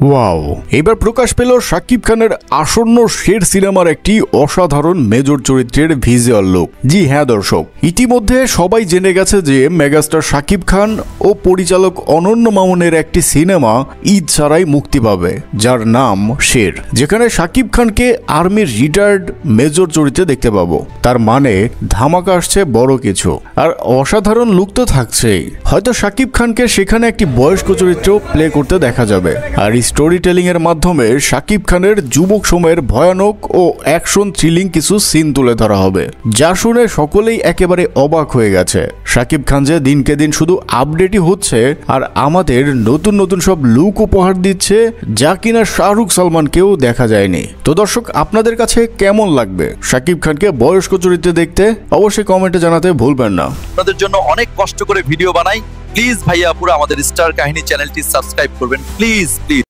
Wow, এবার প্রকাশ পেল শাকিব খানের আসন্ন শের সিনেমার একটি অসাধারণ মেজর চরিত্রের ভিজুয়াল লুক। জি হ্যাঁ দর্শক, ইতিমধ্যে সবাই জেনে গেছে যে মেগাস্টার শাকিব খান ও পরিচালক অনন্য মামুনের একটি সিনেমা ঈদ ছাড়াই মুক্তি পাবে, যার নাম শের, যেখানে শাকিব খানকে আর্মির রিটায়ার্ড মেজর চরিত্রে দেখতে পাবো। তার মানে ধামাকা আসছে বড় কিছু, আর অসাধারণ লুক তো থাকছেই। হয়তো শাকিব খানকে সেখানে একটি বয়স্ক চরিত্র প্লে করতে দেখা যাবে, আর স্টোরি টেলিং এর মাধ্যমে শাকিব খানের যুবক সময়ের ভয়ানক ও অ্যাকশন থ্রিলিং কিছু সিন তুলে ধরা হবে, যা শুনে সকলেই একেবারে অবাক হয়ে গেছে। শাকিব খান যে দিনকে দিন শুধু আপডেটই হচ্ছে আর আমাদের নতুন নতুন সব লুক উপহার দিচ্ছে, যা কিনা শাহরুখ সালমানকেও দেখা যায়নি। তো দর্শক, আপনাদের কাছে কেমন লাগবে শাকিব খানকে বয়স্ক চরিত্রে দেখতে? অবশ্যই কমেন্টে জানাতে ভুলবেন না। আপনাদের জন্য অনেক কষ্ট করে ভিডিও বানাই, প্লিজ ভাইয়া পুরো আমাদের স্টার কাহিনী চ্যানেলটি সাবস্ক্রাইব করবেন, প্লিজ প্লিজ।